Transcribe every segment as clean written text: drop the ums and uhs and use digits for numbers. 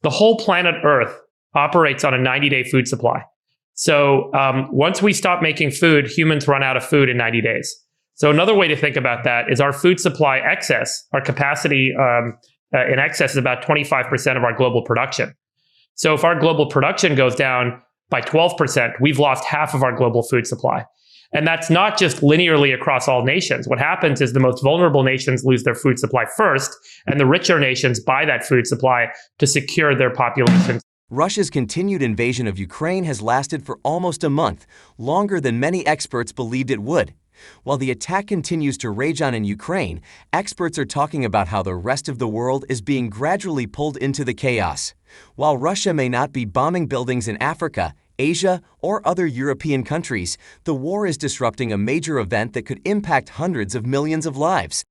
The whole planet Earth operates on a 90-day food supply. So once we stop making food, humans run out of food in 90 days. So another way to think about that is our food supply excess, our capacity in excess is about 25% of our global production. So if our global production goes down by 12%, we've lost half of our global food supply. And that's not just linearly across all nations. What happens is the most vulnerable nations lose their food supply first, and the richer nations buy that food supply to secure their populations. Russia's continued invasion of Ukraine has lasted for almost a month, longer than many experts believed it would. While the attack continues to rage on in Ukraine, experts are talking about how the rest of the world is being gradually pulled into the chaos. While Russia may not be bombing buildings in Africa, Asia, or other European countries, the war is disrupting a major event that could impact hundreds of millions of lives.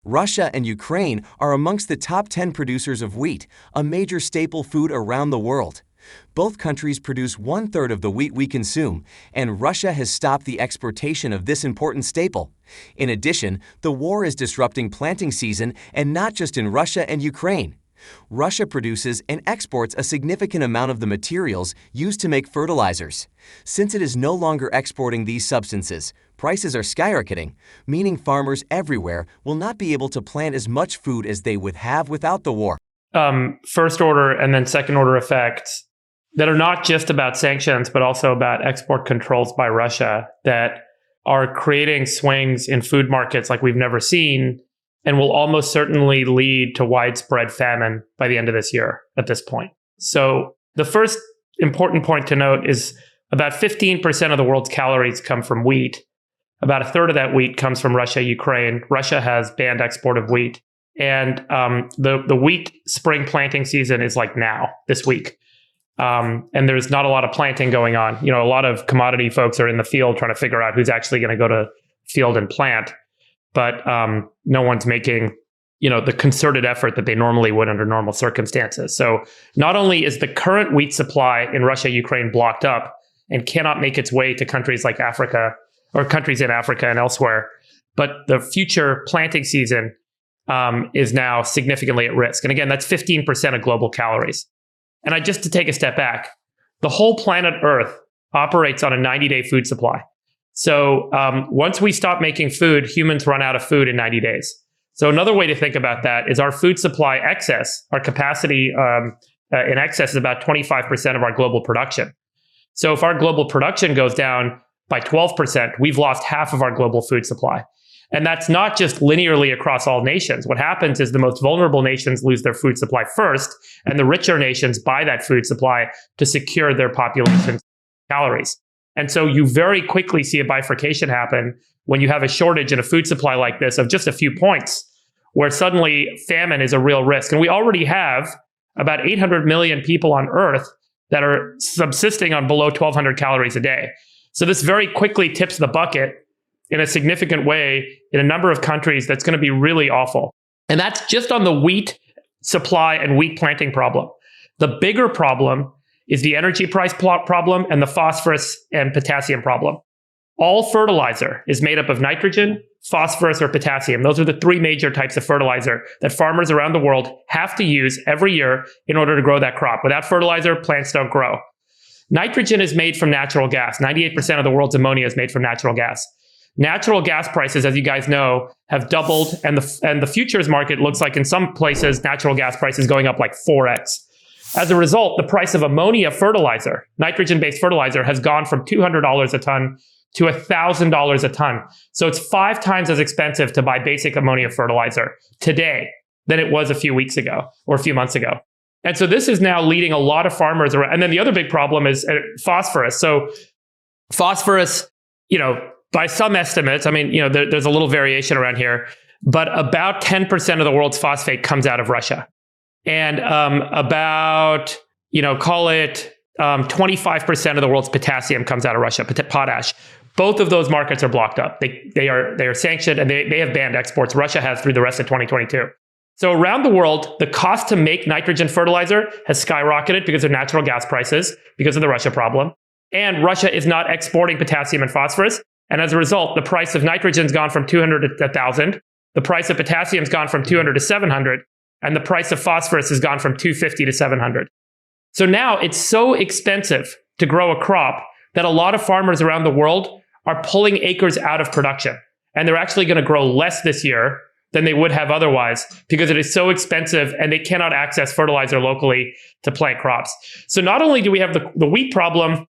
Russia and Ukraine are amongst the top 10 producers of wheat, a major staple food around the world. Both countries produce 1/3 of the wheat we consume, and Russia has stopped the exportation of this important staple. In addition, the war is disrupting planting season, and not just in Russia and Ukraine. Russia produces and exports a significant amount of the materials used to make fertilizers. Since it is no longer exporting these substances, prices are skyrocketing, meaning farmers everywhere will not be able to plant as much food as they would have without the war. First order and then second order effects that are not just about sanctions, but also about export controls by Russia that are creating swings in food markets like we've never seen, and will almost certainly lead to widespread famine by the end of this year at this point. So the first important point to note is about 15% of the world's calories come from wheat. About a third of that wheat comes from Russia, Ukraine. Russia has banned export of wheat. And the wheat spring planting season is like now, this week. And there's not a lot of planting going on. You know, a lot of commodity folks are in the field trying to figure out who's actually going to go to field and plant. But no one's making, the concerted effort that they normally would under normal circumstances. So not only is the current wheat supply in Russia, Ukraine blocked up and cannot make its way to countries like Africa or countries in Africa and elsewhere, but the future planting season is now significantly at risk. And again, that's 15% of global calories. And just to take a step back, the whole planet Earth operates on a 90-day food supply. So once we stop making food, humans run out of food in 90 days. So another way to think about that is our food supply excess, our capacity in excess is about 25% of our global production. So if our global production goes down by 12%, we've lost half of our global food supply. And that's not just linearly across all nations. What happens is the most vulnerable nations lose their food supply first, and the richer nations buy that food supply to secure their population's calories. And so you very quickly see a bifurcation happen when you have a shortage in a food supply like this of just a few points, where suddenly famine is a real risk. And we already have about 800 million people on Earth that are subsisting on below 1,200 calories a day. So this very quickly tips the bucket in a significant way in a number of countries that's going to be really awful. And that's just on the wheat supply and wheat planting problem. The bigger problem is the energy price problem and the phosphorus and potassium problem. All fertilizer is made up of nitrogen, phosphorus, or potassium. Those are the three major types of fertilizer that farmers around the world have to use every year in order to grow that crop. Without fertilizer, plants don't grow. Nitrogen is made from natural gas. 98% of the world's ammonia is made from natural gas. Natural gas prices, as you guys know, have doubled, and the futures market looks like in some places natural gas prices going up like 4x. As a result, the price of ammonia fertilizer, nitrogen-based fertilizer, has gone from $200 a ton to $1,000 a ton. So it's 5 times as expensive to buy basic ammonia fertilizer today than it was a few weeks ago or a few months ago. And so this is now leading a lot of farmers around. And then the other big problem is phosphorus. So phosphorus, by some estimates, there's a little variation around here, but about 10% of the world's phosphate comes out of Russia. And about, call it 25% of the world's potassium comes out of Russia, potash. Both of those markets are blocked up. They are sanctioned, and they have banned exports. Russia has through the rest of 2022. So around the world, the cost to make nitrogen fertilizer has skyrocketed because of natural gas prices, because of the Russia problem. And Russia is not exporting potassium and phosphorus. And as a result, the price of nitrogen's gone from 200 to 1,000. The price of potassium's gone from 200 to 700. and the price of phosphorus has gone from 250 to 700. So now it's so expensive to grow a crop that a lot of farmers around the world are pulling acres out of production. And they're actually going to grow less this year than they would have otherwise because it is so expensive and they cannot access fertilizer locally to plant crops. So not only do we have the wheat problem,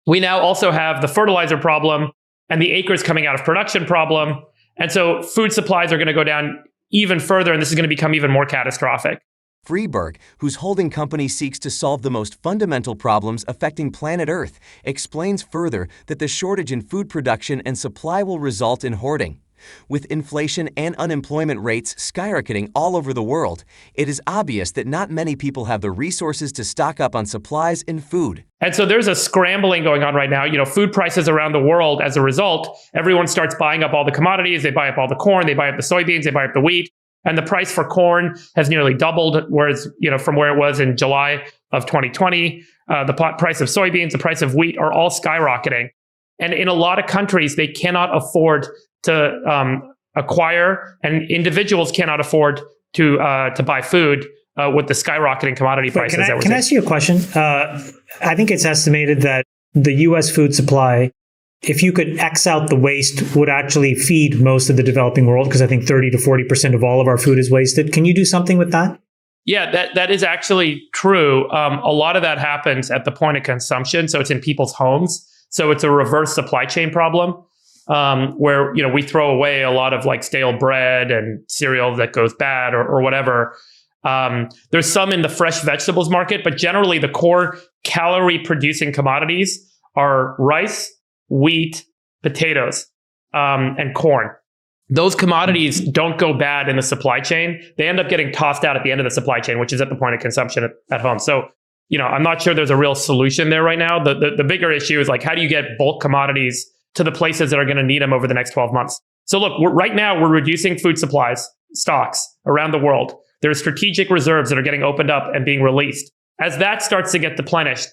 we now also have the fertilizer problem and the acres coming out of production problem. And so food supplies are going to go down even further, and this is going to become even more catastrophic. Friedberg, whose holding company seeks to solve the most fundamental problems affecting planet Earth, explains further that the shortage in food production and supply will result in hoarding. With inflation and unemployment rates skyrocketing all over the world, it is obvious that not many people have the resources to stock up on supplies and food. And so there's a scrambling going on right now. Food prices around the world, as a result, everyone starts buying up all the commodities. They buy up all the corn, they buy up the soybeans, they buy up the wheat. And the price for corn has nearly doubled, whereas, from where it was in July of 2020. The price of soybeans, the price of wheat are all skyrocketing. And in a lot of countries, they cannot afford to acquire, and individuals cannot afford to buy food with the skyrocketing commodity prices. Can I ask you a question? I think it's estimated that the U.S. food supply, if you could X out the waste, would actually feed most of the developing world, because I think 30 to 40% of all of our food is wasted. Can you do something with that? Yeah, that is actually true. A lot of that happens at the point of consumption. So it's in people's homes. So it's a reverse supply chain problem where, we throw away a lot of like stale bread and cereal that goes bad or whatever. There's some in the fresh vegetables market, but generally the core calorie producing commodities are rice, wheat, potatoes, and corn. Those commodities don't go bad in the supply chain. They end up getting tossed out at the end of the supply chain, which is at the point of consumption at home. So, I'm not sure there's a real solution there right now. The bigger issue is like, how do you get bulk commodities to the places that are going to need them over the next 12 months? So look, right now we're reducing food supplies, stocks around the world. There are strategic reserves that are getting opened up and being released. As that starts to get diminished,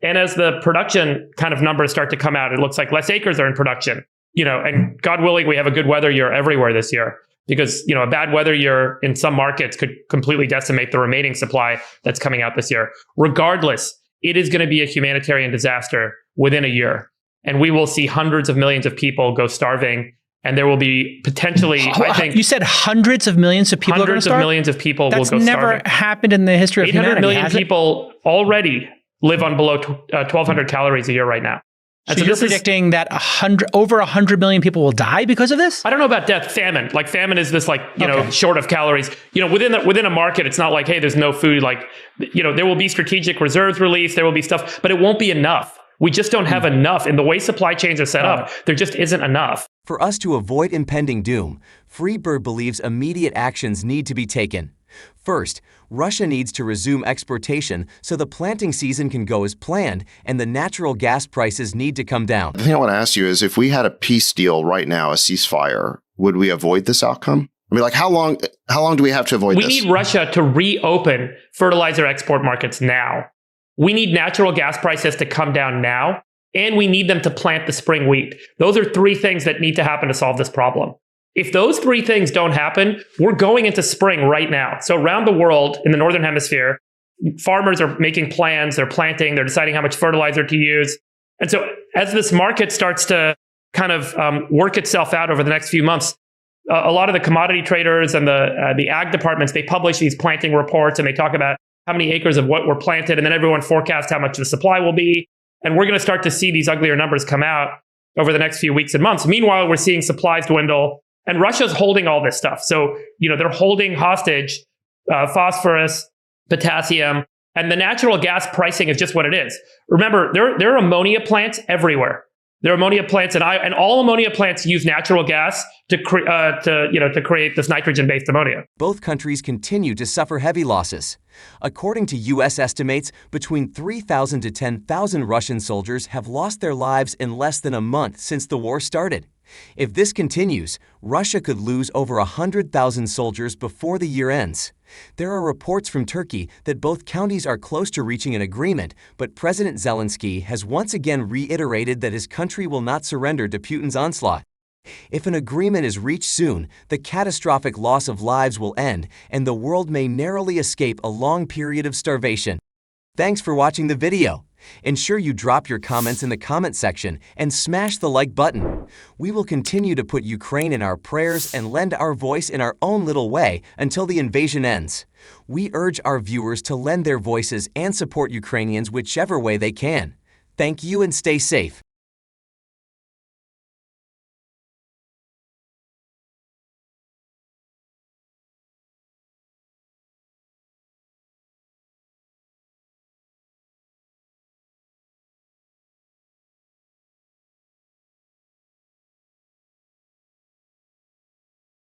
and as the production kind of numbers start to come out, it looks like less acres are in production. And God willing, we have a good weather year everywhere this year, because, a bad weather year in some markets could completely decimate the remaining supply that's coming out this year. Regardless, it is going to be a humanitarian disaster within a year. And we will see hundreds of millions of people go starving. And there will be potentially, I think... You said hundreds of millions of people are going to starve? Hundreds of millions of people will go starving. That's never happened in the history of humanity, 800 million people already live on below 1,200 calories a year right now. So you're predicting that over 100 million people will die because of this? I don't know about death. Famine. Like famine is this short of calories. Within a market, it's not like, hey, there's no food. Like, there will be strategic reserves released. There will be stuff, but it won't be enough. We just don't have enough. In the way supply chains are set up, there just isn't enough. For us to avoid impending doom, Friedberg believes immediate actions need to be taken. First, Russia needs to resume exportation so the planting season can go as planned and the natural gas prices need to come down. The thing I want to ask you is, if we had a peace deal right now, a ceasefire, would we avoid this outcome? I mean, like how long do we have to avoid this? We need Russia to reopen fertilizer export markets now. We need natural gas prices to come down now, and we need them to plant the spring wheat. Those are three things that need to happen to solve this problem. If those three things don't happen, we're going into spring right now. So around the world, in the Northern Hemisphere, farmers are making plans, they're planting, they're deciding how much fertilizer to use. And so as this market starts to kind of work itself out over the next few months, a lot of the commodity traders and the ag departments, they publish these planting reports and they talk about how many acres of what were planted, and then everyone forecasts how much the supply will be. And we're going to start to see these uglier numbers come out over the next few weeks and months. Meanwhile, we're seeing supplies dwindle. And Russia's holding all this stuff. So, they're holding hostage phosphorus, potassium, and the natural gas pricing is just what it is. Remember, there are ammonia plants everywhere. There are ammonia plants, and all ammonia plants use natural gas to create this nitrogen-based ammonia. Both countries continue to suffer heavy losses. According to U.S. estimates, between 3,000 to 10,000 Russian soldiers have lost their lives in less than a month since the war started. If this continues, Russia could lose over 100,000 soldiers before the year ends. There are reports from Turkey that both counties are close to reaching an agreement, but President Zelensky has once again reiterated that his country will not surrender to Putin's onslaught. If an agreement is reached soon, the catastrophic loss of lives will end, and the world may narrowly escape a long period of starvation. Thanks for watching the video. Ensure you drop your comments in the comment section and smash the like button. We will continue to put Ukraine in our prayers and lend our voice in our own little way until the invasion ends. We urge our viewers to lend their voices and support Ukrainians whichever way they can. Thank you and stay safe.